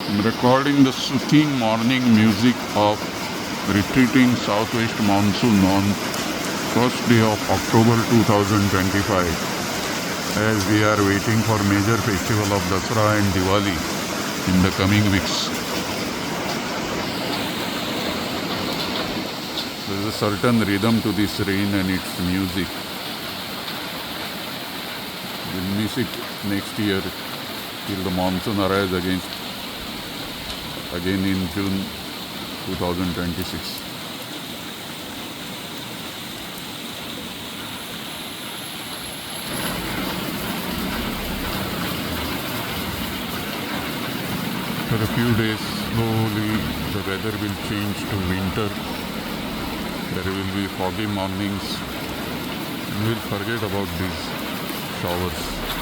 I'm recording the soothing morning music of retreating southwest monsoon on first day of October 2025 as we are waiting for major festival of Dasra and Diwali in the coming weeks. There is a certain rhythm to this rain and its music. We'll miss it next year till the monsoon arrives again in June 2026. For a few days, slowly the weather will change to winter. There will be foggy mornings. We'll forget about these showers.